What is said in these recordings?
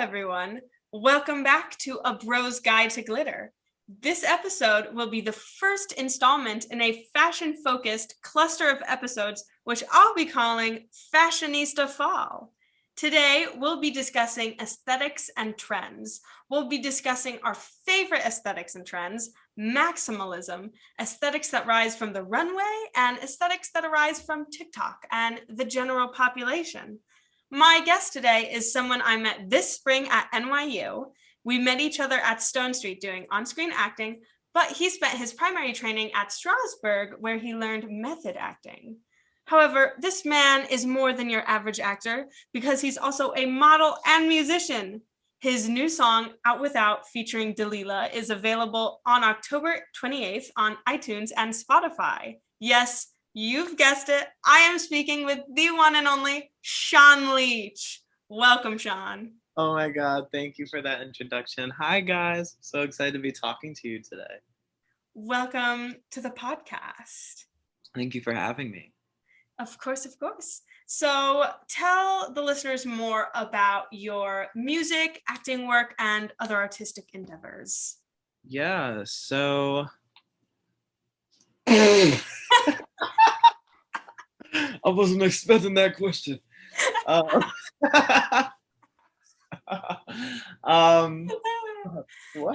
everyone. Welcome back to A Bro's Guide to Glitter. This episode will be the first installment in a fashion-focused cluster of episodes, which I'll be calling Fashionista Fall. Today, we'll be discussing aesthetics and trends. We'll be discussing our favorite aesthetics and trends, maximalism, aesthetics that rise from the runway, and aesthetics that arise from TikTok and the general population. My guest today is someone I met this spring at NYU. We met each other at Stone Street doing on-screen acting, but he spent his primary training at Strasberg, where he learned method acting. However, this man is more than your average actor because he's also a model and musician. His new song, Out Without, featuring Delilah, is available on October 28th on iTunes and Spotify. Yes, you've guessed it. I am speaking with the one and only Sean Leach. Welcome, Sean. Oh my God, thank you for that introduction. Hi, guys. So excited to be talking to you today. Welcome to the podcast. Thank you for having me. Of course, of course. So tell the listeners more about your music, acting work, and other artistic endeavors. Yeah, so... I wasn't expecting that question. What?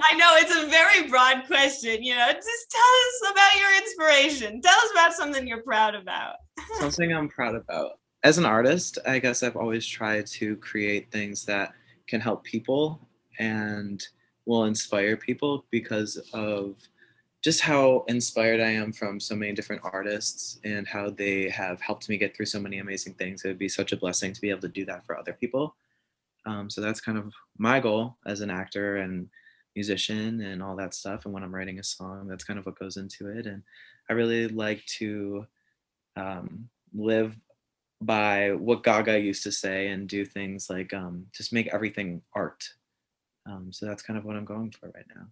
I know it's a very broad question, just tell us about your inspiration. Tell us about something you're proud about. Something I'm proud about. As an artist, I guess I've always tried to create things that can help people and will inspire people because of just how inspired I am from so many different artists and how they have helped me get through so many amazing things. It would be such a blessing to be able to do that for other people. So that's kind of my goal as an actor and musician and all that stuff. And when I'm writing a song, that's kind of what goes into it. And I really like to live by what Gaga used to say and do things like just make everything art. So that's kind of what I'm going for right now.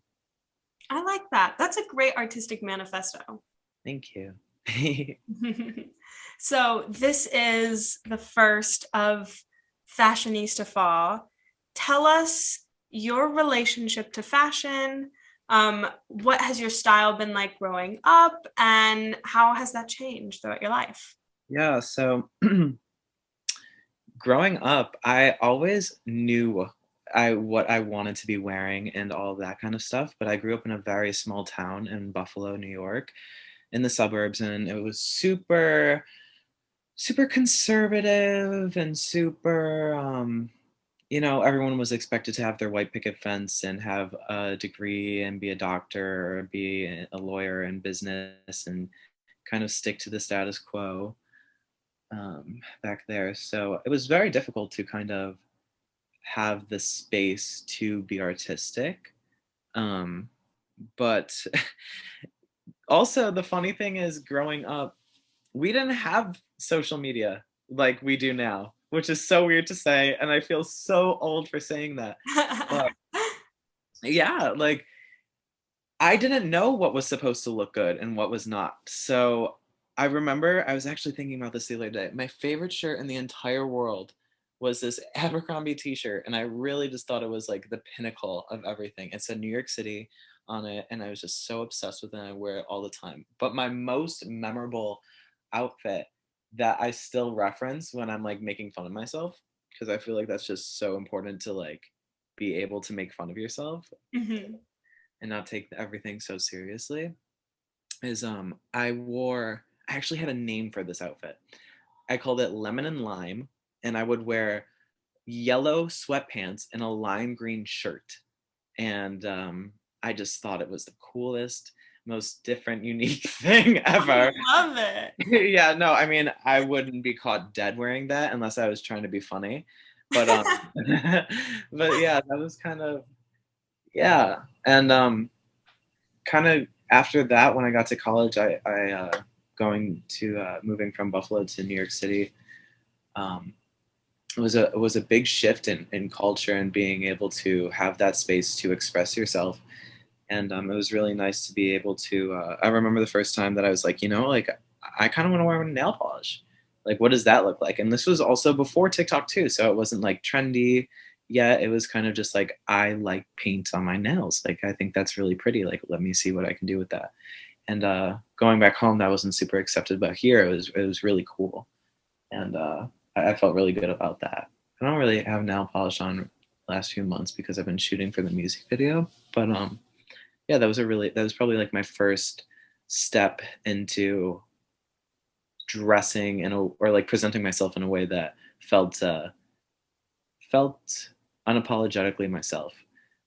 I like that. That's a great artistic manifesto. Thank you. So this is the first of Fashionista Fall. Tell us your relationship to fashion. What has your style been like growing up, and how has that changed throughout your life? Yeah, so growing up, I always knew what I wanted to be wearing and all of that kind of stuff, but I grew up in a very small town in Buffalo, New York, in the suburbs, and it was super conservative and super, everyone was expected to have their white picket fence and have a degree and be a doctor or be a lawyer in business and kind of stick to the status quo back there. So it was very difficult to kind of have the space to be artistic. But also the funny thing is, growing up, we didn't have social media like we do now, which is so weird to say, and I feel so old for saying that. But yeah, like I didn't know what was supposed to look good and what was not. So I remember I was actually thinking about this the other day. My favorite shirt in the entire world was this Abercrombie t-shirt, and I really just thought it was like the pinnacle of everything. It said New York City on it, and I was just so obsessed with it, and I wear it all the time. But my most memorable outfit that I still reference when I'm like making fun of myself, because I feel like that's just so important to like be able to make fun of yourself and not take everything so seriously, is I actually had a name for this outfit. I called it Lemon and Lime, and I would wear yellow sweatpants and a lime green shirt. And I just thought it was the coolest, most different, unique thing ever. I love it. Yeah, no, I mean, I wouldn't be caught dead wearing that unless I was trying to be funny. But but yeah, that was kind of, yeah. And kind of after that, when I got to college, I moving from Buffalo to New York City, it was a big shift in culture and being able to have that space to express yourself. And it was really nice to be able to, I remember the first time that I was like, like I kind of want to wear nail polish. Like, what does that look like? And this was also before TikTok too. So it wasn't like trendy. yeah, it was kind of just like, I like paint on my nails. Like, I think that's really pretty. Like, let me see what I can do with that. And going back home, that wasn't super accepted, but here it was really cool. And I felt really good about that. I don't really have nail polish on the last few months because I've been shooting for the music video. But yeah, that was probably like my first step into dressing or like presenting myself in a way that felt unapologetically myself,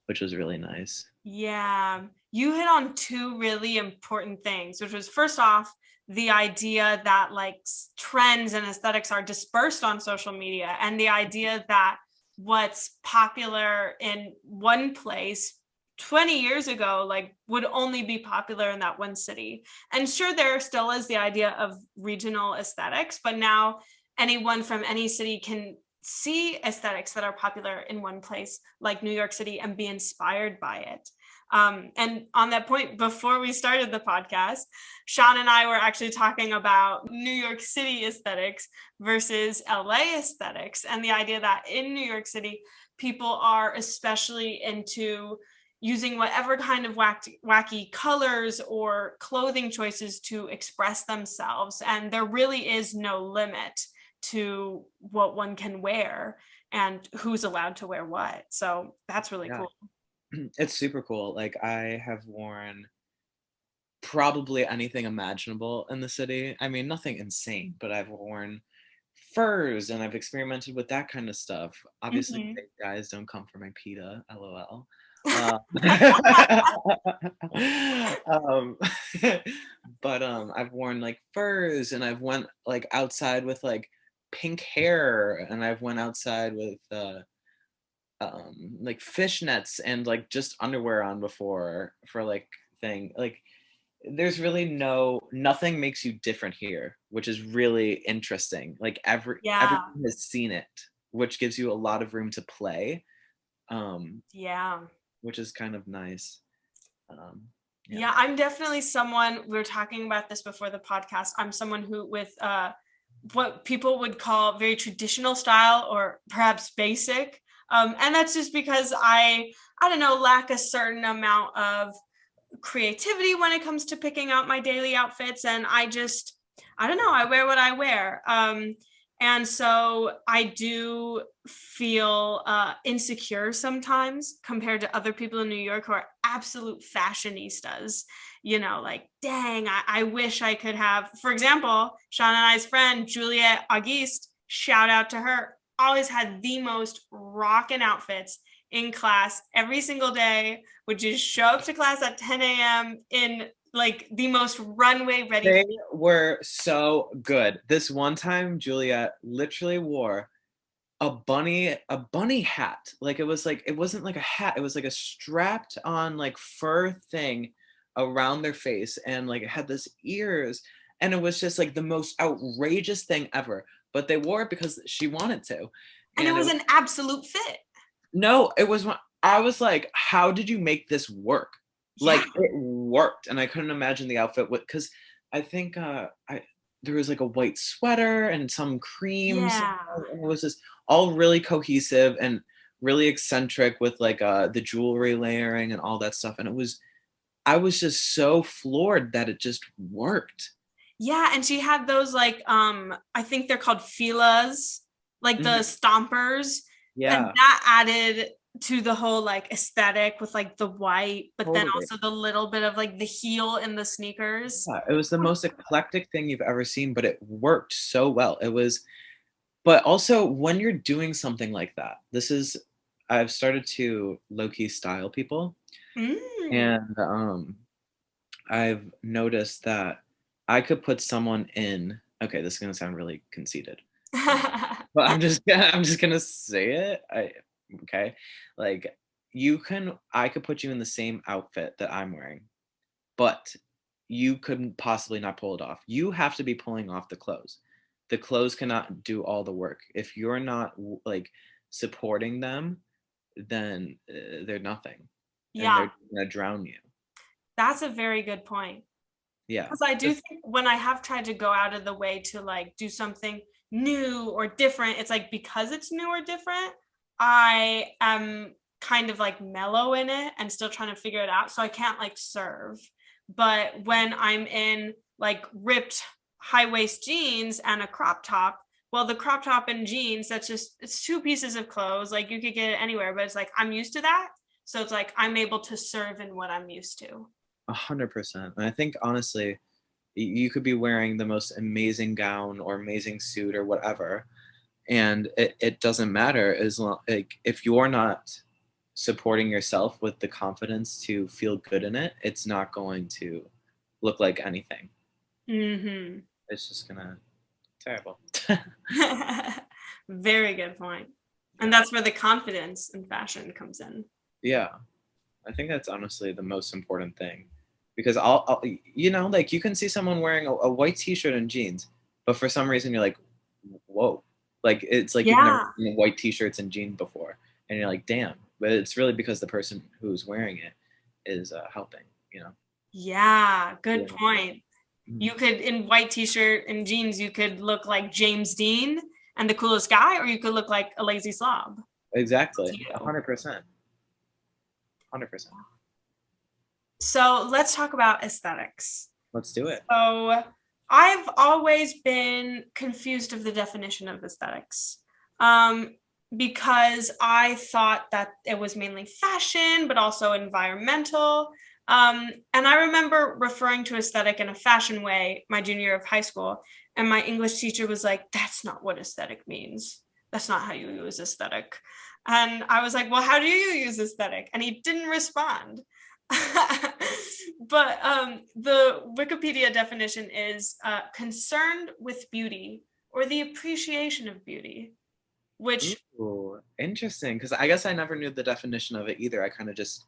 which was really nice. Yeah, you hit on two really important things, which was first off, the idea that like trends and aesthetics are dispersed on social media, and the idea that what's popular in one place 20 years ago like would only be popular in that one city. And sure, there still is the idea of regional aesthetics, but now anyone from any city can see aesthetics that are popular in one place like New York City and be inspired by it. And on that point, before we started the podcast, Sean and I were actually talking about New York City aesthetics versus LA aesthetics, and the idea that in New York City, people are especially into using whatever kind of wacky colors or clothing choices to express themselves. And there really is no limit to what one can wear and who's allowed to wear what. So that's really cool. It's super cool. Like, I have worn probably anything imaginable in the city. I mean, nothing insane, but I've worn furs and I've experimented with that kind of stuff. Obviously, Mhm. big guys don't come for my pita, lol. Um, but I've worn like furs, and I've went like outside with like pink hair, and I've went outside with like fishnets and like just underwear on before for like thing. Like, there's really nothing makes you different here, which is really interesting. Like, Yeah. everyone has seen it, which gives you a lot of room to play, Yeah. which is kind of nice. um yeah. Yeah, I'm definitely someone, we were talking about this before the podcast. I'm someone who with what people would call very traditional style or perhaps basic. And that's just because I don't know, lack a certain amount of creativity when it comes to picking out my daily outfits. And I don't know, I wear what I wear. And so I do feel insecure sometimes compared to other people in New York who are absolute fashionistas. You know, like, dang, I wish I could have, for example, Sean and I's friend, Juliette Auguste, shout out to her, always had the most rockin' outfits in class every single day, would just show up to class at 10 a.m. in like the most runway ready. They were so good. This one time, Juliet literally wore a bunny hat. Like, it wasn't like a hat. It was like a strapped on like fur thing around their face, and like it had this ears, and it was just like the most outrageous thing ever. But they wore it because she wanted to, And it and was an absolute fit. no, it was when I was like, how did you make this work? Yeah. Like, it worked, and I couldn't imagine the outfit because I think I there was like a white sweater and some creams, Yeah. and it was just all really cohesive and really eccentric with like the jewelry layering and all that stuff. And I was just so floored that it just worked. Yeah. And she had those like I think they're called filas, like the Mhm. stompers. And Yeah, that added to the whole like aesthetic with like the white, but then totally. also the little bit of like the heel in the sneakers. Yeah, it was the most eclectic thing you've ever seen, but it worked so well. But also, when you're doing something like that, I've started to low-key style people, Mm. and I've noticed that I could put someone in. Okay, this is gonna sound really conceited, but I'm just gonna say it. Okay, like, I could put you in the same outfit that I'm wearing, but you couldn't possibly not pull it off. You have to be pulling off the clothes. The clothes cannot do all the work. If you're not like supporting them, then they're nothing, and Yeah, they're gonna drown you. that's a very good point. Yeah. Because I do think when I have tried to go out of the way to like do something new or different, it's like because it's new or different, I feel like I have to I am kind of like mellow in it and still trying to figure it out. So I can't like serve. But when I'm in like ripped high waist jeans and a crop top, well, the crop top and jeans, it's two pieces of clothes. Like you could get it anywhere, but it's like, I'm used to that. So it's like, I'm able to serve in what I'm used to. 100%. And I think honestly, you could be wearing the most amazing gown or amazing suit or whatever, and it doesn't matter as long like if you're not supporting yourself with the confidence to feel good in it, it's not going to look like anything. Mm-hmm. It's just gonna terrible. Very good point. And Yeah. that's where the confidence in fashion comes in. Yeah. I think that's honestly the most important thing because I'll you know, like you can see someone wearing a white t-shirt and jeans, but for some reason you're like, whoa, like it's like you've never Yeah. seen white t-shirts and jeans before, and you're like, damn. But it's really because the person who's wearing it is helping, you know. Yeah, good Yeah. point. You Mhm. could, in white t-shirt and jeans, you could look like James Dean and the coolest guy, or you could look like a lazy slob. Exactly, To you. 100%, 100%. So let's talk about aesthetics. Let's do it. So I've always been confused of the definition of aesthetics. Because I thought that it was mainly fashion, but also environmental. And I remember referring to aesthetic in a fashion way my junior year of high school. And my English teacher was like, that's not what aesthetic means. That's not how you use aesthetic. And I was like, well, how do you use aesthetic? And he didn't respond. But the Wikipedia definition is concerned with beauty or the appreciation of beauty, which, Ooh, interesting. Because I guess I never knew the definition of it either. I kind of just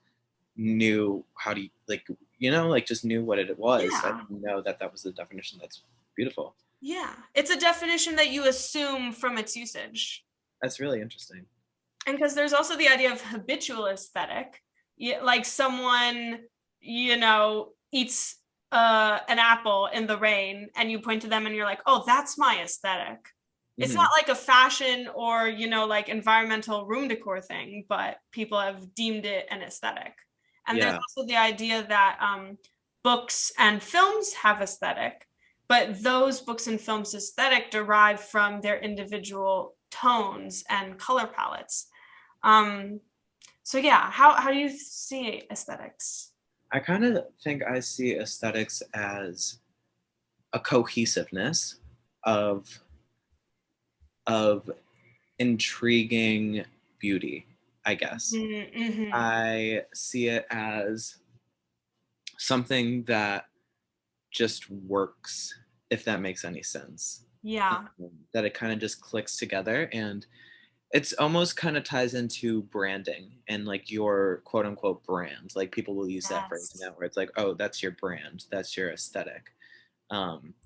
knew how to like, you know, like just knew what it was. I yeah, didn't know that that was the definition. That's beautiful. yeah, it's a definition that you assume from its usage. That's really interesting. And because there's also the idea of habitual aesthetic, like someone, eats an apple in the rain and you point to them and you're like, oh, that's my aesthetic. It's Hmm. not like a fashion or, like environmental room decor thing, but people have deemed it an aesthetic. And there's Yeah, also the idea that books and films have aesthetic, but those books and films aesthetic derive from their individual tones and color palettes. Um, so yeah, how do you see aesthetics? I kind of think I see aesthetics as a cohesiveness of of intriguing beauty, I guess. Mm-hmm. I see it as something that just works, if that makes any sense. Yeah. That it kind of just clicks together, and it's almost kind of ties into branding and like your quote unquote brand. Like people will use that phrase Yes. now where it's like, oh, that's your brand, that's your aesthetic.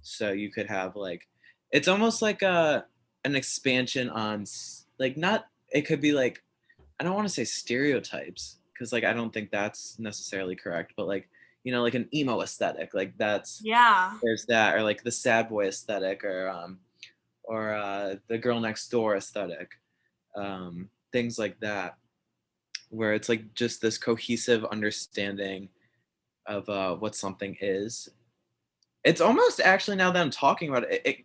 So you could have like, it's almost like an expansion on like not, it could be like, I don't want to say stereotypes because like I don't think that's necessarily correct, but like, you know, like an emo aesthetic, like that's, Yeah. there's that, or like the sad boy aesthetic, or the girl next door aesthetic, things like that, where it's like just this cohesive understanding of what something is. It's almost actually now that I'm talking about it,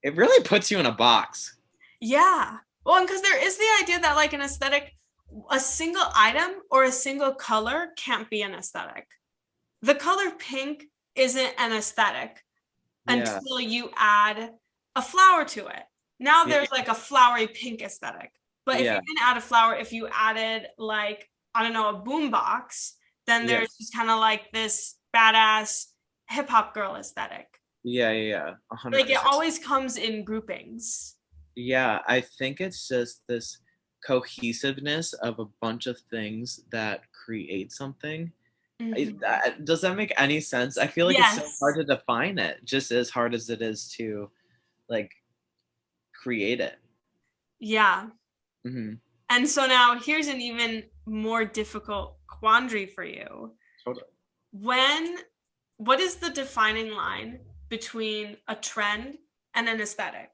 it really puts you in a box. Yeah. Well, and because there is the idea that like an aesthetic, a single item or a single color can't be an aesthetic. The color pink isn't an aesthetic Yeah, until you add a flower to it. Now yeah, there's like a flowery pink aesthetic. But if you yeah, didn't add a flower, if you added like, I don't know, a boombox, then yeah, there's just kind of like this badass hip hop girl aesthetic. yeah, Like it 100%. always comes in groupings. Yeah, I think it's just this cohesiveness of a bunch of things that create something. Mhm. Does that make any sense? I feel like it's so hard Yes. to define it, just as hard as it is to like create it. Yeah. Hmm. And so now here's an even more difficult quandary for you. Totally. When, what is the defining line between a trend and an aesthetic?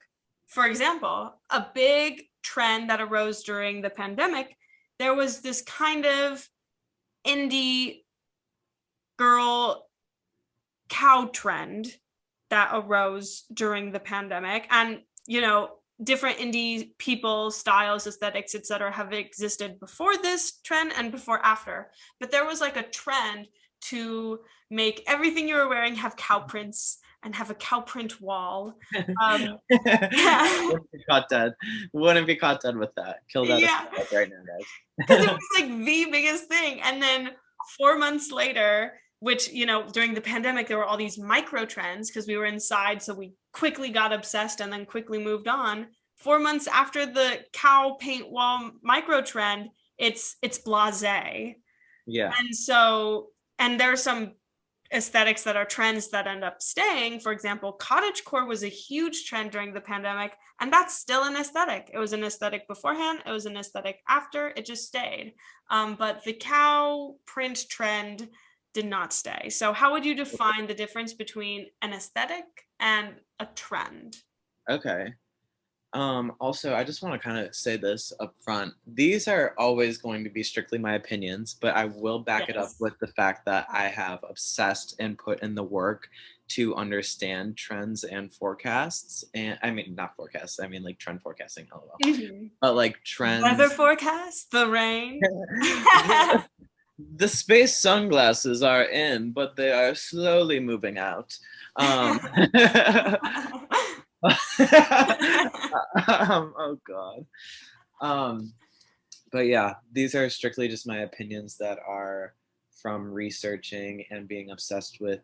For example, a big trend that arose during the pandemic, there was this kind of indie girl cow trend that arose during the pandemic. And, different indie people, styles, aesthetics, etc., have existed before this trend and before after. But there was like a trend to make everything you were wearing have cow prints and have a cow print wall. Yeah. Wouldn't be caught dead with that. Kill that Yeah. right now, guys. Because it was like the biggest thing. And then 4 months later, which, during the pandemic, there were all these micro trends because we were inside. So we quickly got obsessed and then quickly moved on. 4 months after the cow paint wall micro trend, it's blasé. Yeah. And there's some aesthetics that are trends that end up staying. For example, cottagecore was a huge trend during the pandemic, and that's still an aesthetic. It was an aesthetic beforehand, it was an aesthetic after, it just stayed. But the cow print trend did not stay. So how would you define the difference between an aesthetic and a trend? Okay. Also, I just want to kind of say this up front. These are always going to be strictly my opinions, but I will back it up with the fact that I have obsessed and put in the work to understand trends and forecasts. And I mean, not forecasts, I mean like trend forecasting, LOL. Mm-hmm. But like trends. Weather forecast, the rain. The space sunglasses are in, but they are slowly moving out. Oh God. But yeah, these are strictly just my opinions that are from researching and being obsessed with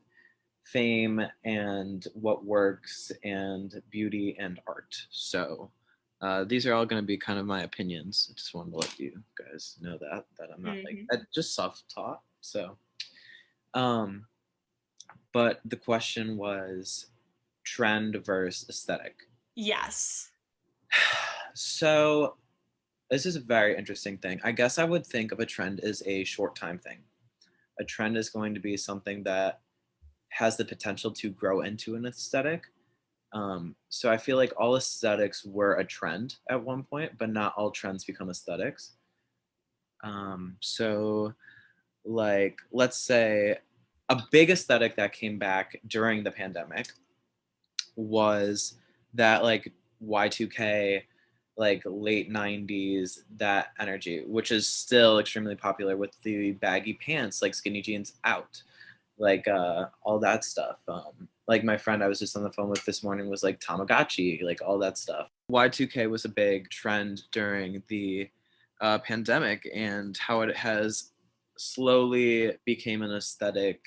fame and what works and beauty and art. So these are all going to be kind of my opinions. I just wanted to let you guys know that I'm not like just self-taught. So but the question was trend versus aesthetic. Yes. So this is a very interesting thing. I guess I would think of a trend as a short time thing. A trend is going to be something that has the potential to grow into an aesthetic. So I feel like all aesthetics were a trend at one point, but not all trends become aesthetics. So like, let's say a big aesthetic that came back during the pandemic was that like Y2K, like late 90s, that energy, which is still extremely popular with the baggy pants, like skinny jeans out, like all that stuff. Like my friend I was just on the phone with this morning was like Tamagotchi, like all that stuff. Y2K was a big trend during the pandemic, and how it has slowly became an aesthetic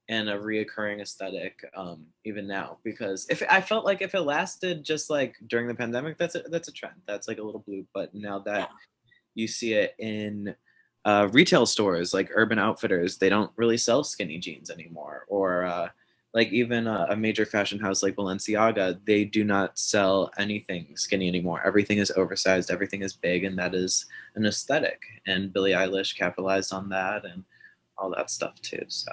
and a reoccurring aesthetic even now, because if I felt like if it lasted just like during the pandemic, that's a trend, that's like a little blue. But now that you see it in retail stores like Urban Outfitters, they don't really sell skinny jeans anymore, or like even a major fashion house like Balenciaga, they do not sell anything skinny anymore. Everything is oversized, everything is big, and that is an aesthetic. And Billie Eilish capitalized on that and all that stuff too. So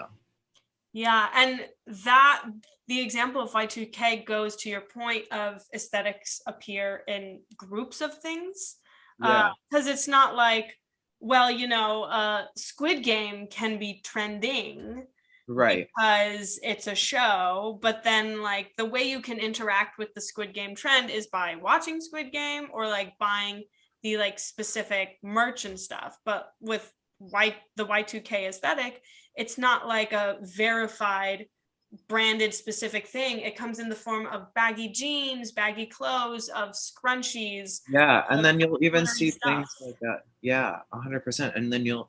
yeah, and that the example of Y2K goes to your point of aesthetics appear in groups of things. Because it's not like, well, Squid Game can be trending, right, because it's a show, but then like the way you can interact with the Squid Game trend is by watching Squid Game or like buying the like specific merch and stuff. But with the Y2K aesthetic, it's not like a verified branded specific thing. It comes in the form of baggy jeans, baggy clothes, of scrunchies. and then you'll even see stuff. things like that. 100%. And then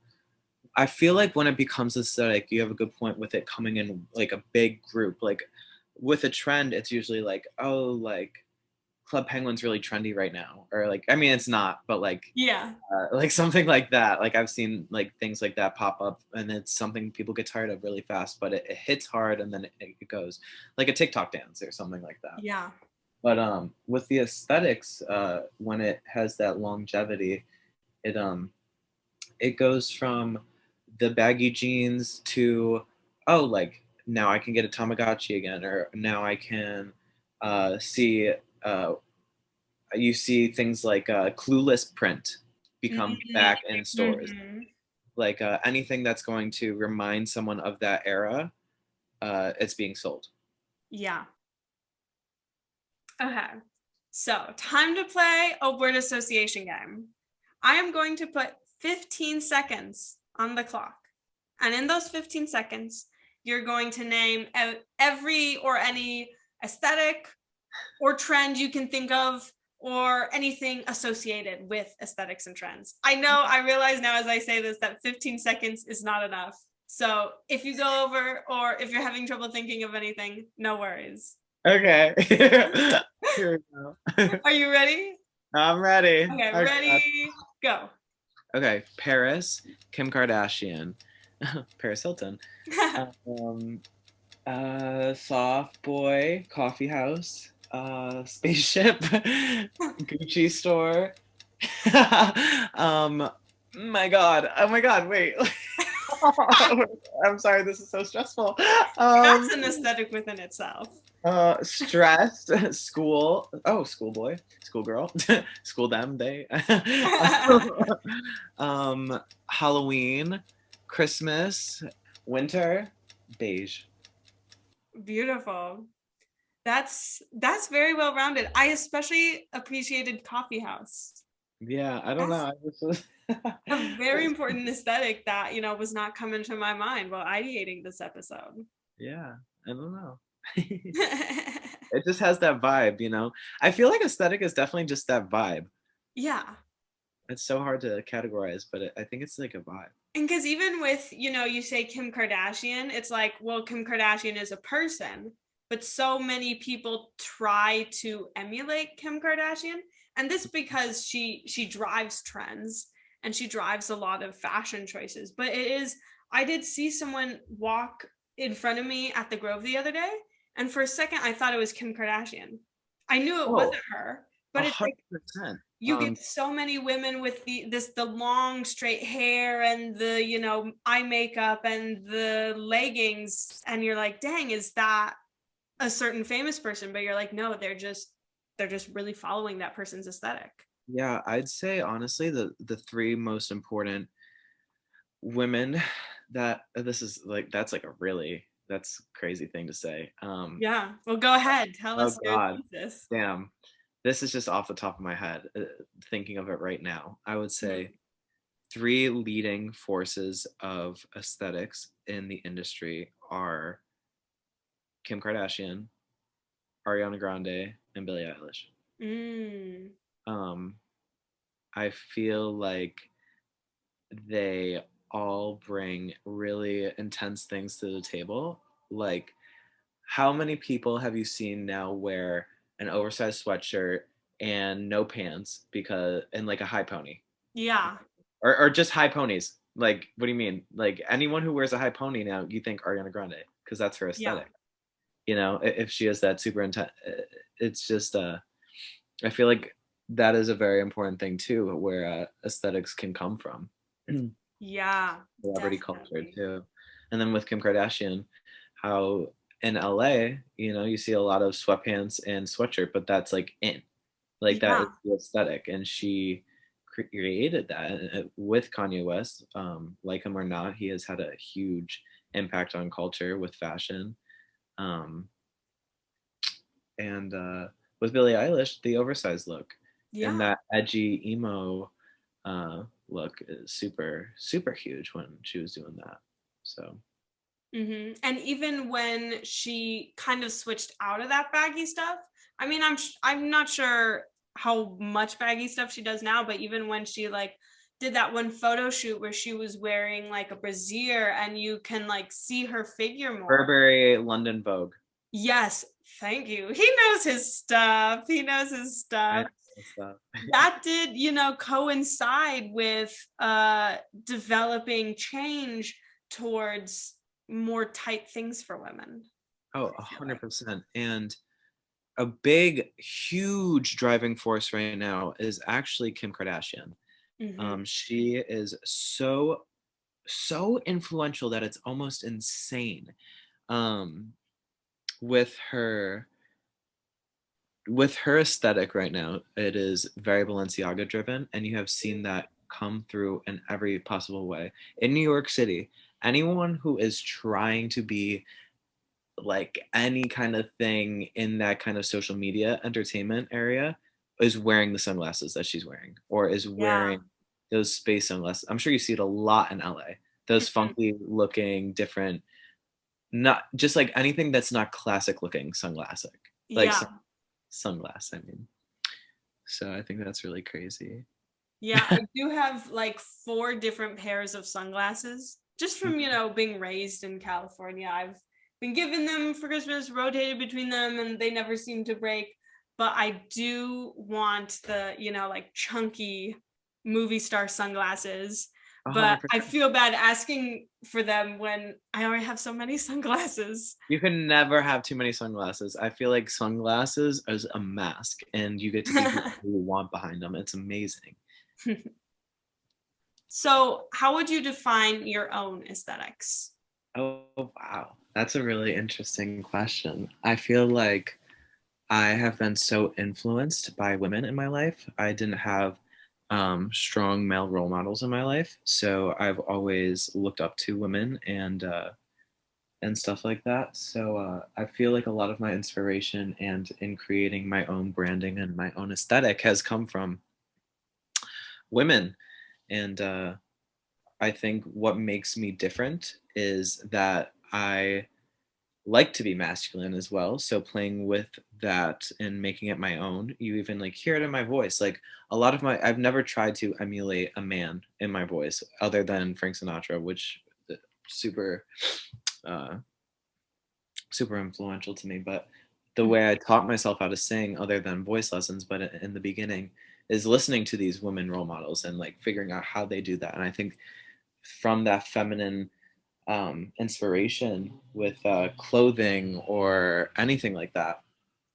I feel like when it becomes aesthetic, you have a good point with it coming in like a big group. Like with a trend, it's usually like, oh, like Club Penguin's really trendy right now, or like, I mean, it's not, but like, like something like that. Like I've seen like things like that pop up, and it's something people get tired of really fast, but it hits hard, and then it goes like a TikTok dance or something like that. Yeah. But with the aesthetics, when it has that longevity, it goes from the baggy jeans to, oh, like now I can get a Tamagotchi again, or now I can see You see things like Clueless print become back in stores. Like anything that's going to remind someone of that era, it's being sold. Yeah. Okay. So, time to play a word association game. I am going to put 15 seconds on the clock. And in those 15 seconds, you're going to name every or any aesthetic or trend you can think of, or anything associated with aesthetics and trends. I realize now as I say this that 15 seconds is not enough. So if you go over or if you're having trouble thinking of anything, no worries. Okay. Here we go. Are you ready? I'm ready. Okay, ready, go. Okay, Paris, Kim Kardashian, Paris Hilton, Soft Boy, Coffee House, Spaceship, Gucci store. My God. Oh my God. Wait. I'm sorry. This is so stressful. That's an aesthetic within itself. Stressed, school. Oh, schoolboy, schoolgirl, school them. They. Halloween, Christmas, winter, beige. Beautiful. That's very well rounded. I especially appreciated coffee house. Yeah, I don't know. A very important aesthetic that was not coming to my mind while ideating this episode. Yeah, I don't know. It just has that vibe. I feel like aesthetic is definitely just that vibe. Yeah. It's so hard to categorize, but I think it's like a vibe. And because even with, you say Kim Kardashian, it's like, well, Kim Kardashian is a person, but so many people try to emulate Kim Kardashian. And this because she drives trends and she drives a lot of fashion choices. But I did see someone walk in front of me at the Grove the other day. And for a second, I thought it was Kim Kardashian. I knew it wasn't her, but it's 100%. like you get so many women with the long straight hair and the eye makeup and the leggings, and you're like, dang, is that a certain famous person? But you're like, no, they're just really following that person's aesthetic. Yeah, I'd say honestly the three most important women that that's a crazy thing to say. Yeah, well, go ahead, tell us your God, thesis. damn, this is just off the top of my head. Thinking of it right now, I would say three leading forces of aesthetics in the industry are Kim Kardashian, Ariana Grande, and Billie Eilish. I feel like they all bring really intense things to the table. Like, how many people have you seen now wear an oversized sweatshirt and no pants and like a high pony? Yeah. Or just high ponies. Like, what do you mean? Like, anyone who wears a high pony now, you think Ariana Grande, because that's her aesthetic. If she has that super intense, it's just I feel like that is a very important thing too, where aesthetics can come from. Yeah, Celebrity definitely. culture too. And then with Kim Kardashian, how in LA, you see a lot of sweatpants and sweatshirt, but that's like that is the aesthetic, and she created that with Kanye West. Like him or not, he has had a huge impact on culture with fashion. And with Billie Eilish, the oversized look and that edgy emo look is super, super huge when she was doing that. So. And even when she kind of switched out of that baggy stuff, I mean, I'm not sure how much baggy stuff she does now, but even when she like did that one photo shoot where she was wearing like a brassiere and you can like see her figure more. Burberry London Vogue. Yes, thank you. He knows his stuff. That did, coincide with developing change towards more tight things for women. Oh, 100%. And a big, huge driving force right now is actually Kim Kardashian. She is so influential that it's almost insane. With her with her aesthetic right now, it is very Balenciaga driven, and you have seen that come through in every possible way. In New York City, anyone who is trying to be like any kind of thing in that kind of social media entertainment area is wearing the sunglasses that she's wearing, or is Yeah. wearing those space sunglasses. I'm sure you see it a lot in LA. Those Mhm. funky looking different, not just like anything that's not classic looking sunglass, like Yeah. sunglass, I mean. So I think that's really crazy. Yeah, I do have like 4 different pairs of sunglasses just from, being raised in California. I've been given them for Christmas, rotated between them, and they never seem to break. But I do want the, like chunky movie star sunglasses. But I 100%. feel bad asking for them when I already have so many sunglasses. You can never have too many sunglasses. I feel like sunglasses is a mask, and you get to be who you want behind them. It's amazing. So, how would you define your own aesthetics? Oh, wow. That's a really interesting question. I feel like I have been so influenced by women in my life. I didn't have strong male role models in my life, so I've always looked up to women and stuff like that. So I feel like a lot of my inspiration and in creating my own branding and my own aesthetic has come from women. And I think what makes me different is that I like to be masculine as well. So playing with that and making it my own, you even like hear it in my voice. Like a lot of I've never tried to emulate a man in my voice other than Frank Sinatra, which super, uh, super influential to me. But the way I taught myself how to sing, other than voice lessons, but in the beginning, is listening to these women role models and like figuring out how they do that. And I think from that feminine inspiration with clothing or anything like that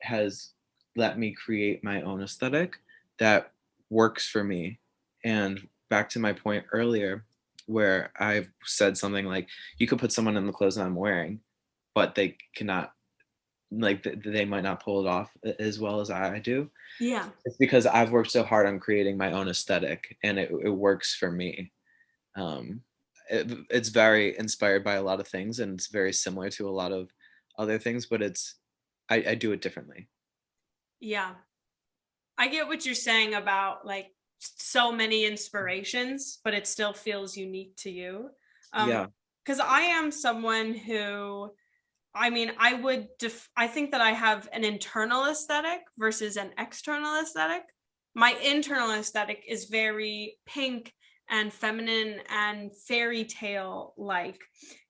has let me create my own aesthetic that works for me. And back to my point earlier, where I've said something like, you could put someone in the clothes that I'm wearing, but they cannot, like, they might not pull it off as well as I do. Yeah. It's because I've worked so hard on creating my own aesthetic, and it works for me. um, it's very inspired by a lot of things, and it's very similar to a lot of other things, but I do it differently. Yeah. I get what you're saying about like so many inspirations, but it still feels unique to you. Yeah. Because I am someone who, I mean, I think that I have an internal aesthetic versus an external aesthetic. My internal aesthetic is very pink and feminine and fairy tale like.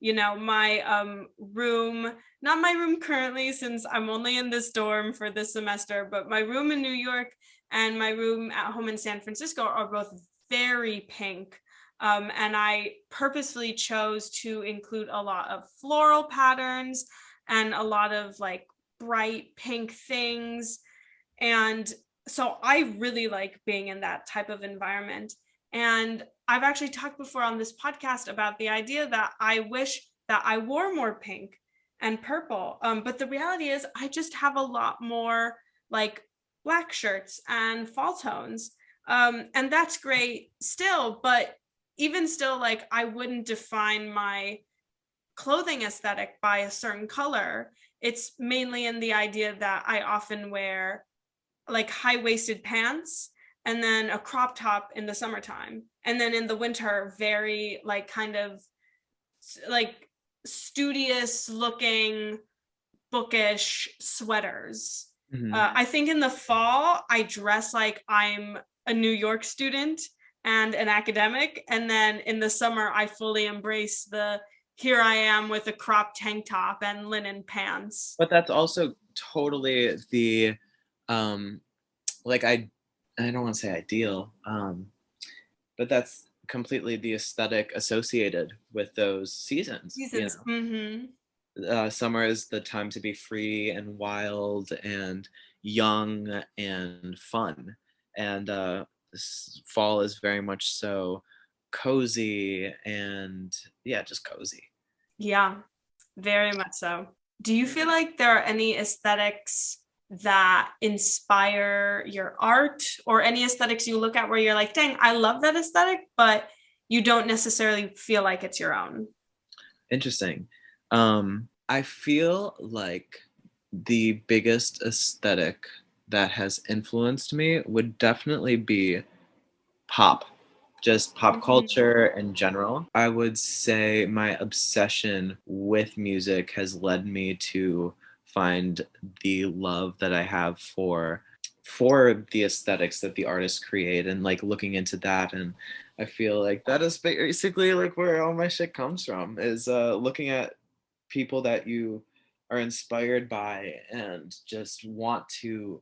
My room, not my room currently since I'm only in this dorm for this semester, but my room in New York and my room at home in San Francisco are both very pink. And I purposefully chose to include a lot of floral patterns and a lot of like bright pink things. And so I really like being in that type of environment. And I've actually talked before on this podcast about the idea that I wish that I wore more pink and purple. But the reality is, I just have a lot more like black shirts and fall tones. And that's great still. But even still, like, I wouldn't define my clothing aesthetic by a certain color. It's mainly in the idea that I often wear like high-waisted pants and then a crop top in the summertime. And then in the winter, very like kind of like studious looking bookish sweaters. Hmm. I think in the fall, I dress like I'm a New York student and an academic. And then in the summer, I fully embrace the here I am with a crop tank top and linen pants. But that's also totally the um like I don't want to say ideal, but that's completely the aesthetic associated with those seasons, Seasons. Mm-hmm. Summer is the time to be free and wild and young and fun, and fall is very much so cozy and, yeah, just cozy. Yeah, very much so. Do you feel like there are any aesthetics that inspire your art, or any aesthetics you look at where you're like, dang, I love that aesthetic, but you don't necessarily feel like it's your own? Interesting. I feel like the biggest aesthetic that has influenced me would definitely be pop, just pop culture in general. I would say my obsession with music has led me to find the love that I have for the aesthetics that the artists create, and like looking into that. And I feel like that is basically like where all my shit comes from, is looking at people that you are inspired by and just want to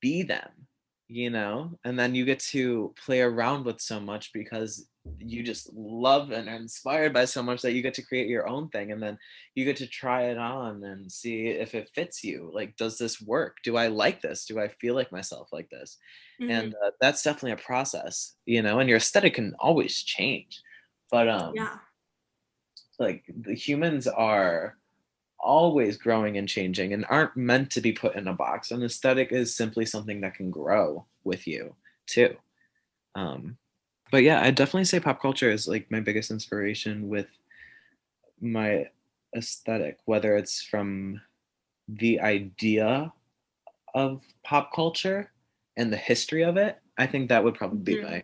be them, and then you get to play around with so much because you just love and are inspired by so much that you get to create your own thing, and then you get to try it on and see if it fits you. Like, does this work? Do I like this? Do I feel like myself like this? Mm-hmm. And that's definitely a process, and your aesthetic can always change, but Yeah. like, the humans are always growing and changing and aren't meant to be put in a box. An aesthetic is simply something that can grow with you too. Um, but yeah, I definitely say pop culture is like my biggest inspiration with my aesthetic, whether it's from the idea of pop culture and the history of it. I think that would probably be Mm-hmm.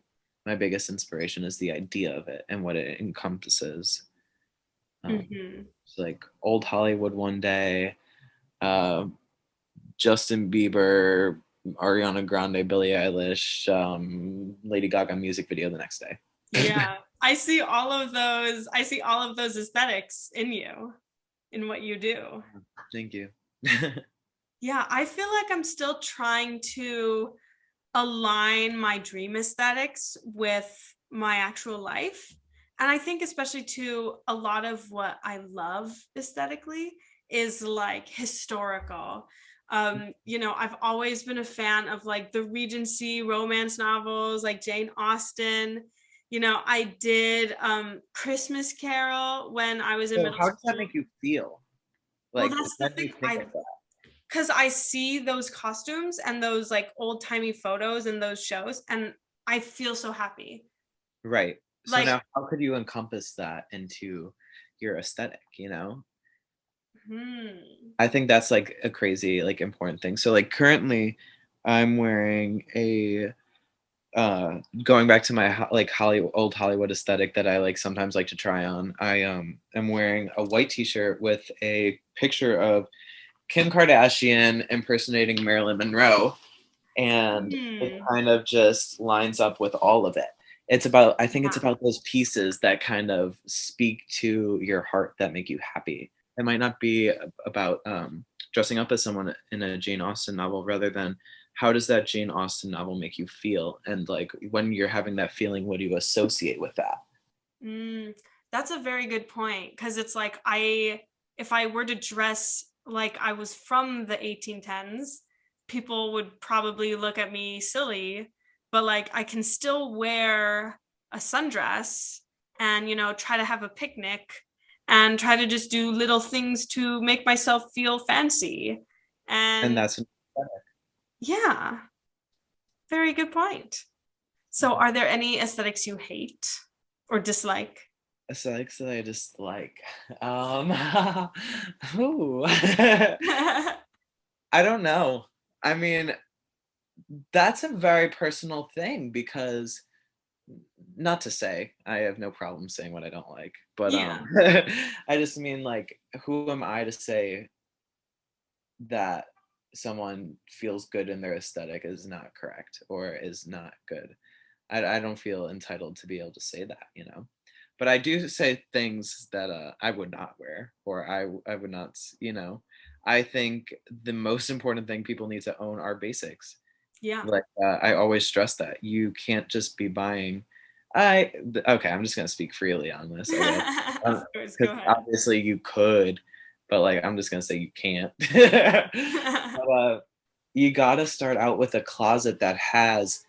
my biggest inspiration, is the idea of it and what it encompasses. Mm-hmm. It's like old Hollywood one day, uh, Justin Bieber, Ariana Grande, Billie Eilish, Lady Gaga music video the next day. Yeah. I see all of those aesthetics in you, in what you do. Thank you. Yeah, I feel like I'm still trying to align my dream aesthetics with my actual life. And I think especially to a lot of what I love aesthetically is like historical. I've always been a fan of like the Regency romance novels, like Jane Austen. I did Christmas Carol when I was in So middle how does that school. make you feel? Well, Like, that's the when do thing. you think of that? Because I see those costumes and those like old timey photos and those shows, and I feel so happy. Right. So Like, now how could you encompass that into your aesthetic, hmm. I think that's like a crazy, like, important thing. So like currently I'm wearing a going back to my like Hollywood, old Hollywood aesthetic that I like sometimes like to try on. I am wearing a white t-shirt with a picture of Kim Kardashian impersonating Marilyn Monroe, and it Hmm. kind of just lines up with all of it. I think it's Yeah. about those pieces that kind of speak to your heart, that make you happy. It might not be about dressing up as someone in a Jane Austen novel, rather than how does that Jane Austen novel make you feel, and like when you're having that feeling, what do you associate with that? Mm, that's a very good point, because it's like if I were to dress like I was from the 1810s, people would probably look at me silly, but like I can still wear a sundress and try to have a picnic and try to just do little things to make myself feel fancy. And And that's yeah, very good point. So are there any aesthetics you hate or dislike? aesthetics that I just like. Um, ooh. I don't know. I mean, that's a very personal thing, because, not to say I have no problem saying what I don't like, but Yeah. I just mean, like, who am I to say that someone feels good in their aesthetic is not correct or is not good? I don't feel entitled to be able to say that. But I do say things that I would not wear, or I would not, I think the most important thing people need to own are basics. Yeah. Like, I always stress that you can't just be buying. Okay, I'm just gonna speak freely on this, I guess, Of course, go because ahead. obviously you could, but like I'm just gonna say you can't. But you gotta start out with a closet that has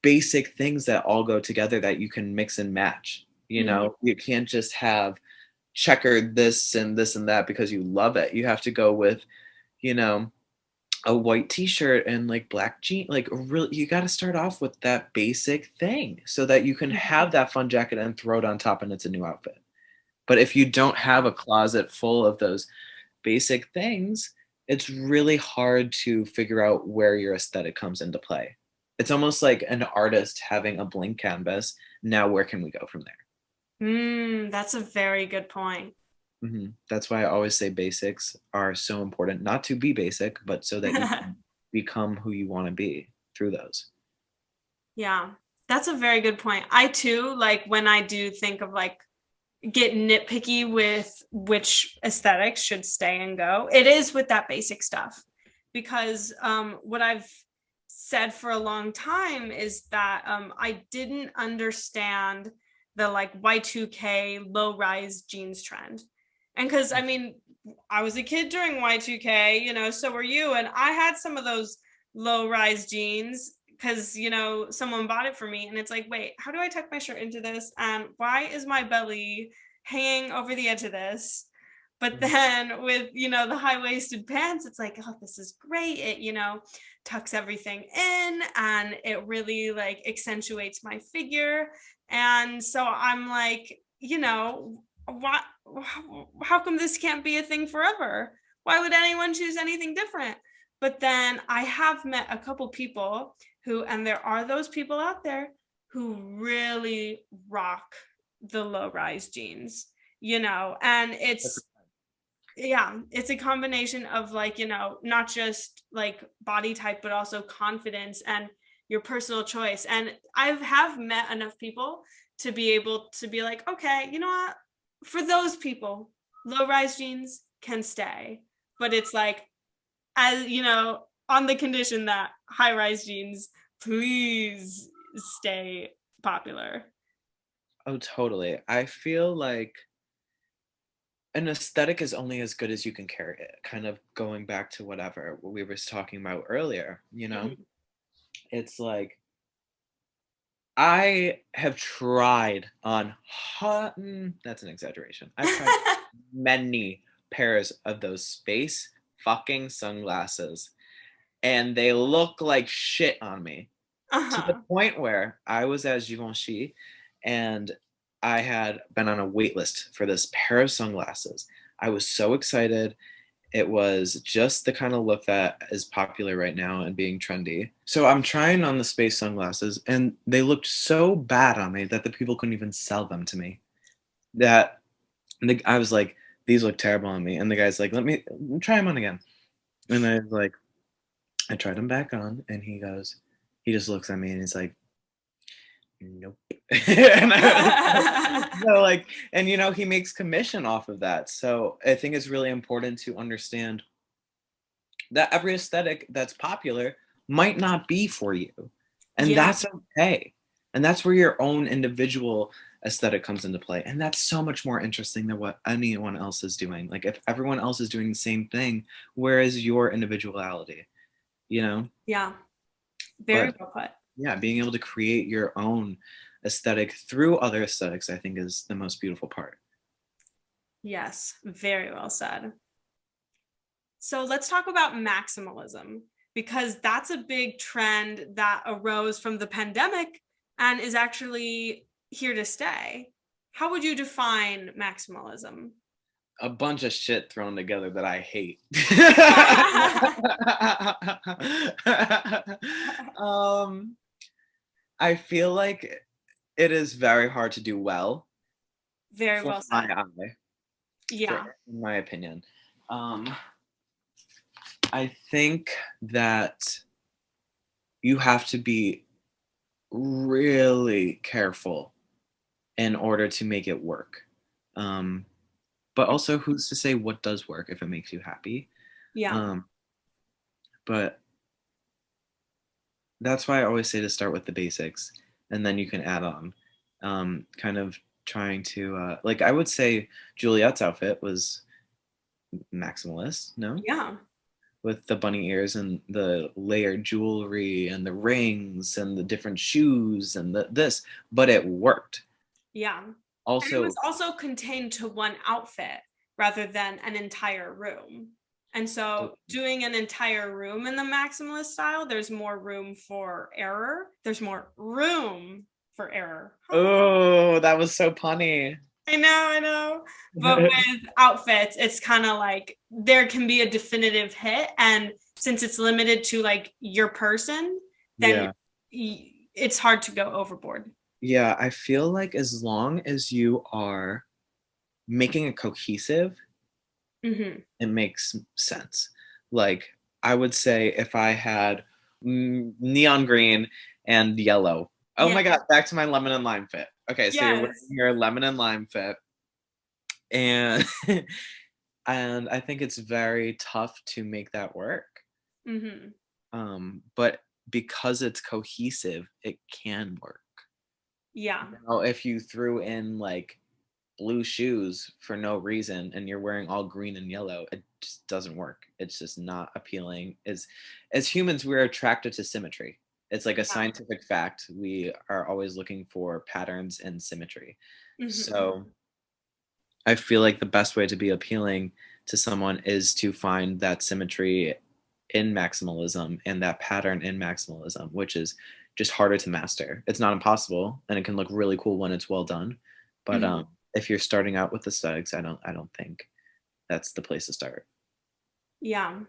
basic things that all go together, that you can mix and match. Mhm. You can't just have checkered this and this and that because you love it. You have to go with, you know, a white t-shirt and like black jeans, like really you got to start off with that basic thing so that you can have that fun jacket and throw it on top and it's a new outfit. But if you don't have a closet full of those basic things, it's really hard to figure out where your aesthetic comes into play. It's almost like an artist having a blank canvas. Now, where can we go from there? That's a very good point. That's why I always say basics are so important, not to be basic, but so that you can become who you want to be through those. Yeah, that's a very good point. I too, like when I do think of like get nitpicky with which aesthetics should stay and go, it is with that basic stuff. Because what I've said for a long time is that I didn't understand the like Y2K low rise jeans trend. And because I mean, I was a kid during Y2K, you know, so were you. And I had some of those low rise jeans because, you know, someone bought it for me. And it's like, wait, how do I tuck my shirt into this? And why is my belly hanging over the edge of this? But then with, you know, the high-waisted pants, it's like, oh, this is great. It, you know, tucks everything in and it really like accentuates my figure. And so I'm like, you know, how come this can't be a thing forever? Why would anyone choose anything different? But then I have met a couple people who, and there are those people out there who really rock the low-rise jeans, you know, and it's a combination of like, you know, not just like body type, but also confidence and your personal choice. And I have met enough people to be able to be like, okay, you know what? For those people, low-rise jeans can stay, but it's like, as you know, on the condition that high-rise jeans please stay popular. Oh, totally. I feel like an aesthetic is only as good as you can carry it. Kind of going back to whatever we were talking about earlier, you know? It's like I have tried on that's an exaggeration. I've tried many pairs of those space fucking sunglasses and they look like shit on me. To the point where I was at Givenchy and I had been on a wait list for this pair of sunglasses. I was so excited. It was just the kind of look that is popular right now and being trendy. So I'm trying on the space sunglasses and they looked so bad on me that the people couldn't even sell them to me. That I was like, these look terrible on me. And the guy's like, let me try them on again. And I was like, I tried them back on and he just looks at me and he's like, nope. And so like, and you know, he makes commission off of that. So I think it's really important to understand that every aesthetic that's popular might not be for you. And that's okay. And that's where your own individual aesthetic comes into play. And that's so much more interesting than what anyone else is doing. Like if everyone else is doing the same thing, where is your individuality? You know? Yeah. Very well put. Yeah, being able to create your own aesthetic through other aesthetics, I think, is the most beautiful part. Yes, very well said. So let's talk about maximalism, because that's a big trend that arose from the pandemic and is actually here to stay. How would you define maximalism? A bunch of shit thrown together that I hate. I feel like it is very hard to do well. Very well said. Yeah. In my opinion. I think that you have to be really careful in order to make it work. But also, who's to say what does work if it makes you happy? Yeah. But that's why I always say to start with the basics, and then you can add on. Kind of trying to, like, I would say Juliet's outfit was maximalist, no? Yeah. With the bunny ears and the layered jewelry and the rings and the different shoes and this, but it worked. Yeah. Also, and it was also contained to one outfit rather than an entire room. And so doing an entire room in the maximalist style, there's more room for error. There's more room for error. Oh, that was so punny. I know. But with outfits, it's kind of like there can be a definitive hit. And since it's limited to like your person, then it's hard to go overboard. Yeah, I feel like as long as you are making it cohesive, it makes sense. Like, I would say if I had neon green and yellow. Oh my God, back to my lemon and lime fit. Okay, so you're wearing your lemon and lime fit. And and I think it's very tough to make that work. But because it's cohesive, it can work. Yeah. You know, if you threw in like blue shoes for no reason and you're wearing all green and yellow, it just doesn't work. It's just not appealing. As humans, we're attracted to symmetry. It's like a scientific fact. We are always looking for patterns and symmetry. So I feel like the best way to be appealing to someone is to find that symmetry in maximalism and that pattern in maximalism, which is just harder to master. It's not impossible, and it can look really cool when it's well done. But if you're starting out with aesthetics, I don't think that's the place to start. Yeah,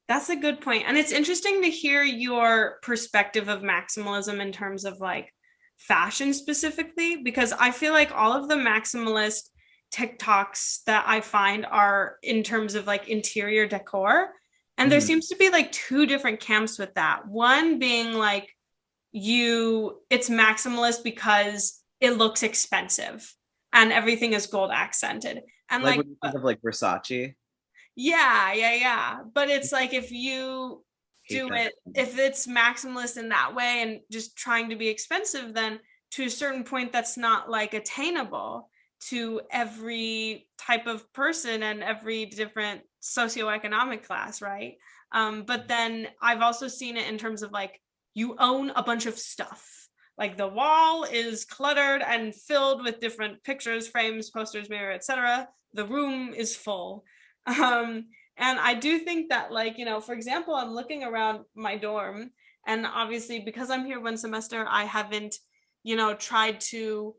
that's a good point. And it's interesting to hear your perspective of maximalism in terms of like fashion specifically, because I feel like all of the maximalist TikToks that I find are in terms of like interior decor. And there seems to be like two different camps with that. One being like it's maximalist because it looks expensive and everything is gold accented. And like when you think of like Versace. Yeah. But it's like if you do it, if it's maximalist in that way and just trying to be expensive, then to a certain point, that's not like attainable to every type of person and every different socioeconomic class, right? But then I've also seen it in terms of like you own a bunch of stuff. Like the wall is cluttered and filled with different pictures, frames, posters, mirror, etc. The room is full. And I do think that, like, you know, for example, I'm looking around my dorm, and obviously because I'm here one semester, I haven't, you know, tried to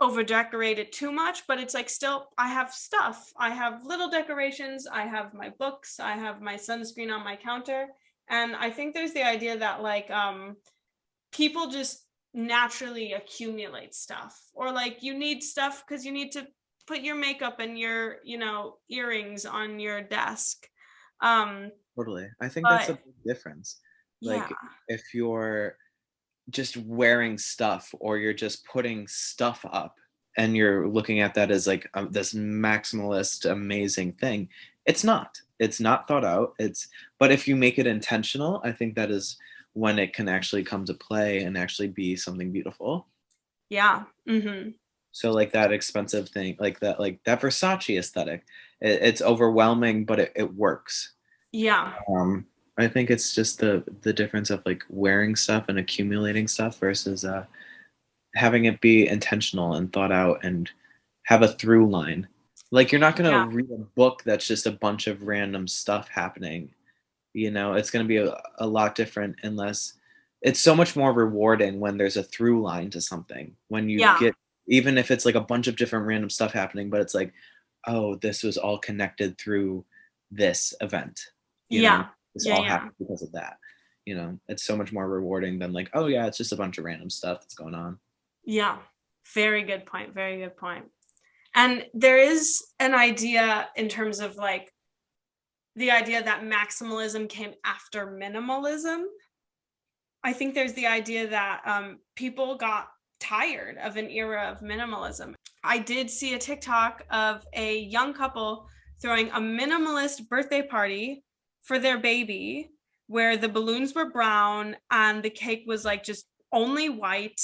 over decorate it too much, but it's like still I have stuff. I have little decorations, I have my books, I have my sunscreen on my counter. And I think there's the idea that like people just naturally accumulate stuff, or like you need stuff because you need to put your makeup and your, you know, earrings on your desk. Totally. I think that's a big difference. Like if you're just wearing stuff or you're just putting stuff up and you're looking at that as like this maximalist amazing thing, it's not thought out. But if you make it intentional, I think that is when it can actually come to play and actually be something beautiful. So like that expensive thing, like that Versace aesthetic, it's overwhelming, but it works. I think it's just the difference of like wearing stuff and accumulating stuff versus having it be intentional and thought out and have a through line. Like you're not gonna read a book that's just a bunch of random stuff happening. You know, it's gonna be a lot different unless it's so much more rewarding when there's a through line to something. When you get, even if it's like a bunch of different random stuff happening, but it's like, oh, this was all connected through this event. You know, this all happened because of that. You know, it's so much more rewarding than like, oh yeah, it's just a bunch of random stuff that's going on. Yeah, very good point. Very good point. And there is an idea in terms of like the idea that maximalism came after minimalism. I think there's the idea that people got tired of an era of minimalism. I did see a TikTok of a young couple throwing a minimalist birthday party for their baby, where the balloons were brown and the cake was like just only white,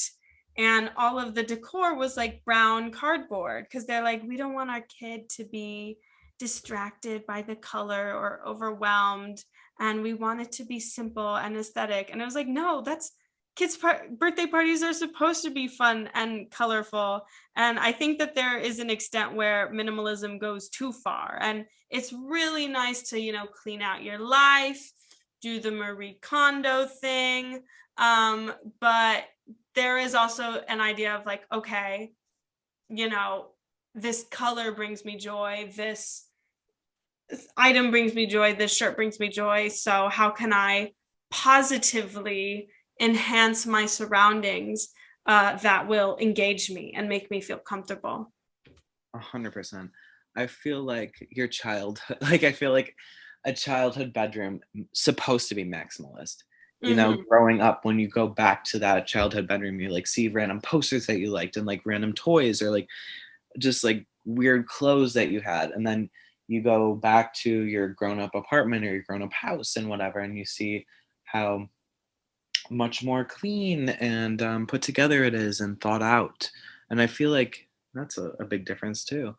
and all of the decor was like brown cardboard, because they're like, we don't want our kid to be distracted by the color or overwhelmed, and we want it to be simple and aesthetic. And I was like, no, that's birthday parties are supposed to be fun and colorful. And I think that there is an extent where minimalism goes too far. And it's really nice to, clean out your life, do the Marie Kondo thing. But there is also an idea of like, okay, this color brings me joy, this item brings me joy, this shirt brings me joy. So how can I positively enhance my surroundings that will engage me and make me feel comfortable? 100%. I feel like your childhood, like I feel like a childhood bedroom supposed to be maximalist. Growing up, when you go back to that childhood bedroom, you like see random posters that you liked and like random toys or like just like weird clothes that you had. And then you go back to your grown-up apartment or your grown-up house and whatever, and you see how much more clean and put together it is and thought out. And I feel like that's a big difference too.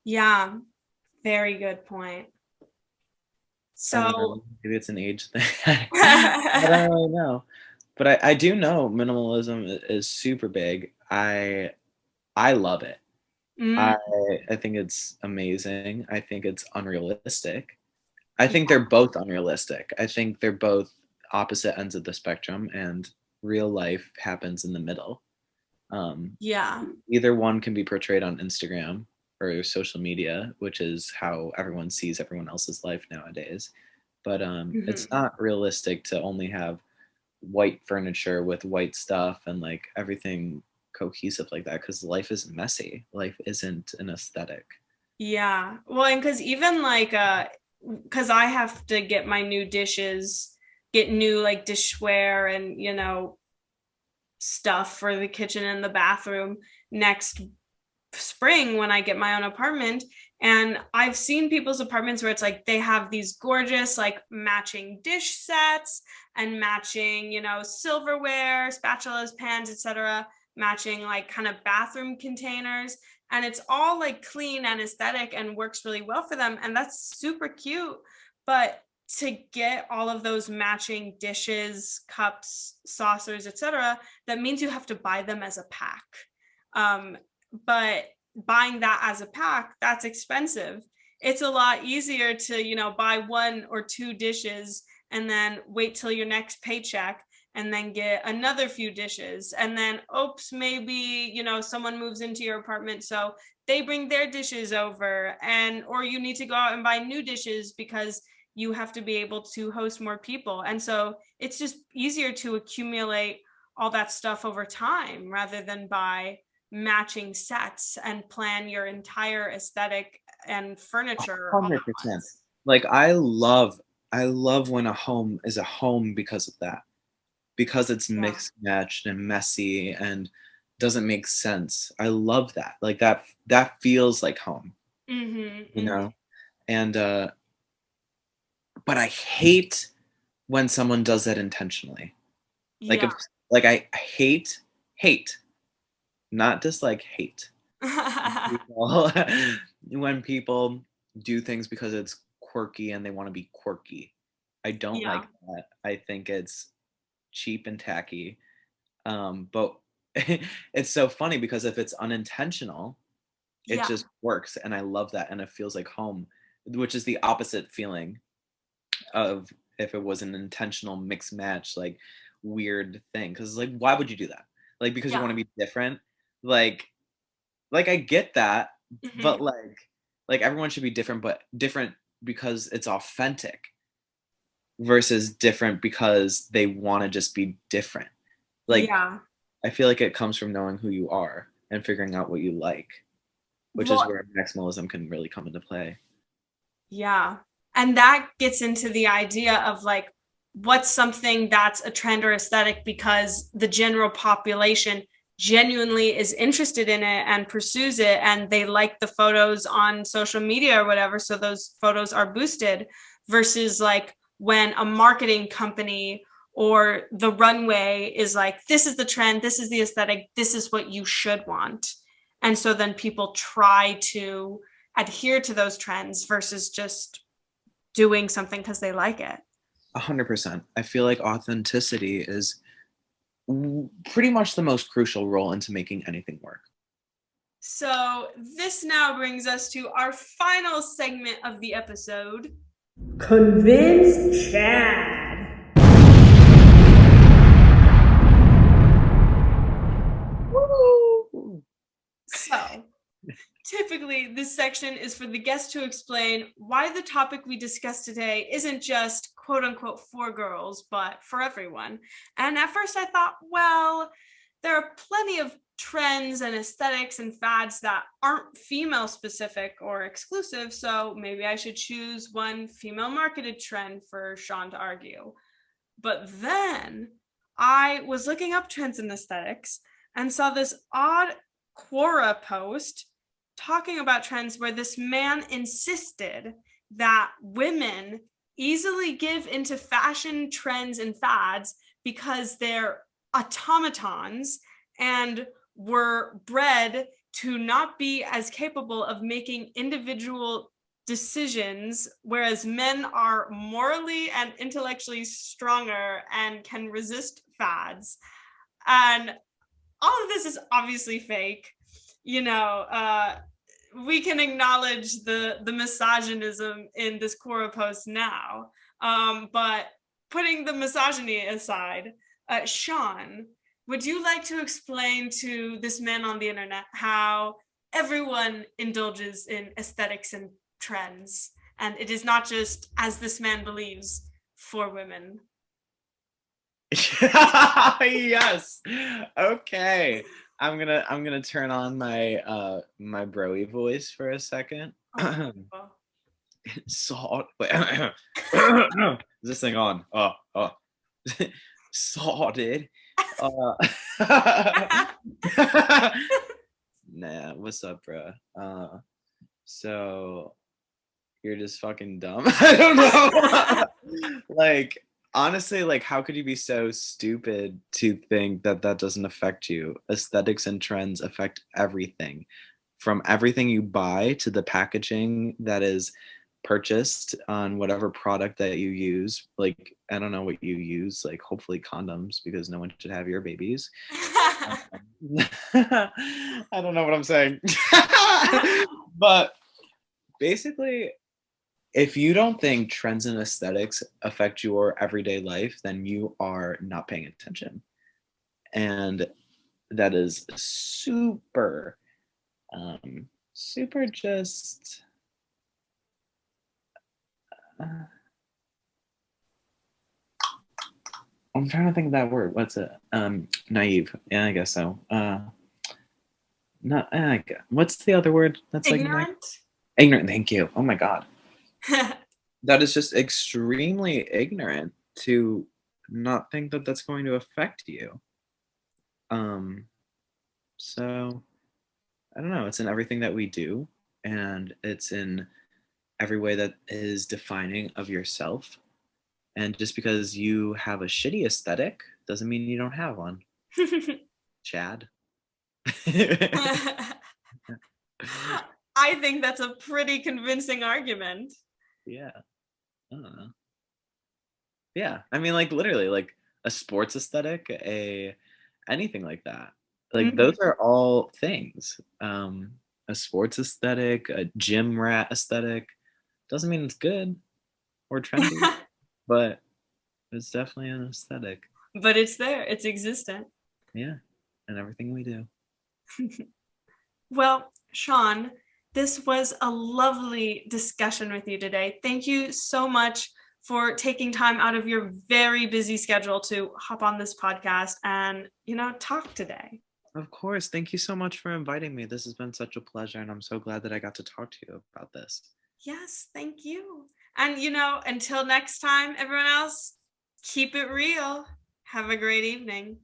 Yeah, very good point. I don't So know, maybe it's an age thing. I don't really know. But I do know minimalism is super big. I love it. mm, I think it's amazing. I think it's unrealistic. I think they're both unrealistic. I think they're both opposite ends of the spectrum, and real life happens in the middle. yeah, Either one can be portrayed on Instagram or social media, which is how everyone sees everyone else's life nowadays. But it's not realistic to only have white furniture with white stuff and like everything cohesive like that, because life is messy. Life isn't an aesthetic. yeah. Well, and because even like because I have to get my new dishes, get new like dishware and stuff for the kitchen and the bathroom next spring when I get my own apartment. And I've seen people's apartments where it's like they have these gorgeous like matching dish sets and matching, silverware, spatulas, pans, etc., matching like kind of bathroom containers. And it's all like clean and aesthetic and works really well for them. And that's super cute. But to get all of those matching dishes, cups, saucers, etc., that means you have to buy them as a pack. But buying that as a pack, that's expensive. It's a lot easier to, buy one or two dishes and then wait till your next paycheck and then get another few dishes. And then, oops, maybe, someone moves into your apartment. So they bring their dishes over or you need to go out and buy new dishes because you have to be able to host more people. And so it's just easier to accumulate all that stuff over time rather than buy matching sets and plan your entire aesthetic and furniture all at 100%. once. Like I love when a home is a home because of that. Because it's Yeah. mixed matched and messy and doesn't make sense. I love that. Like that feels like home, Mm-hmm, you mm-hmm. know? And but I hate when someone does that intentionally. Like Yeah. if like I hate, not dislike, hate. People, when people do things because it's quirky and they want to be quirky. I don't Yeah. like that. I think it's cheap and tacky. But it's so funny because if it's unintentional, it Yeah. just works. And I love that. And it feels like home, which is the opposite feeling of if it was an intentional mix match, like weird thing. Cause like, why would you do that? Like, because you Yeah. want to be different. Like, like I get that, but Mm-hmm. like everyone should be different, but different because it's authentic versus different because they want to just be different. Like Yeah. I feel like it comes from knowing who you are and figuring out what you like, which is Well, where maximalism can really come into play. yeah. And that gets into the idea of like, what's something that's a trend or aesthetic because the general population genuinely is interested in it and pursues it and they like the photos on social media or whatever. So those photos are boosted versus like when a marketing company or the runway is like, this is the trend, this is the aesthetic, this is what you should want. And so then people try to adhere to those trends versus just doing something because they like it. 100%. I feel like authenticity is pretty much the most crucial role into making anything work. So this now brings us to our final segment of the episode. Convince Chad. Woo! So typically this section is for the guest to explain why the topic we discussed today isn't just quote unquote for girls, but for everyone. And at first I thought, well, there are plenty of trends and aesthetics and fads that aren't female specific or exclusive, so maybe I should choose one female marketed trend for Sean to argue. But then I was looking up trends and aesthetics and saw this odd Quora post talking about trends where this man insisted that women easily give into fashion trends and fads because they're automatons and were bred to not be as capable of making individual decisions, whereas men are morally and intellectually stronger and can resist fads. And all of this is obviously fake. We can acknowledge the misogynism in this Quora post now. But putting the misogyny aside, Sean, would you like to explain to this man on the internet how everyone indulges in aesthetics and trends, and it is not just, as this man believes, for women? Yes. Okay. I'm gonna turn on my my broy voice for a second. Salt. Is this thing on? Oh. Salted. Nah, what's up, bro? So you're just fucking dumb. I don't know. Like, honestly, like, how could you be so stupid to think that that doesn't affect you? Aesthetics and trends affect everything, from everything you buy to the packaging that is purchased on whatever product that you use. Like, I don't know what you use, like hopefully condoms, because no one should have your babies. I don't know what I'm saying. But basically, if you don't think trends and aesthetics affect your everyday life, then you are not paying attention. And that is super just I'm trying to think of that word. What's it? Naive. Yeah, I guess so. What's the other word? That's ignorant. Like ignorant. Thank you. Oh my god. That is just extremely ignorant to not think that that's going to affect you. So I don't know. It's in everything that we do, and it's in every way that is defining of yourself. And just because you have a shitty aesthetic doesn't mean you don't have one. Chad. I think that's a pretty convincing argument. Yeah. I don't know. Yeah. I mean, like, literally, like a sports aesthetic, anything like that. Like, those are all things. A sports aesthetic, a gym rat aesthetic doesn't mean it's good or trendy. But it's definitely an aesthetic. But it's there. It's existent. Yeah. And everything we do. Well, Sean, this was a lovely discussion with you today. Thank you so much for taking time out of your very busy schedule to hop on this podcast and, talk today. Of course. Thank you so much for inviting me. This has been such a pleasure, and I'm so glad that I got to talk to you about this. Yes, thank you. And, until next time, everyone else, keep it real. Have a great evening.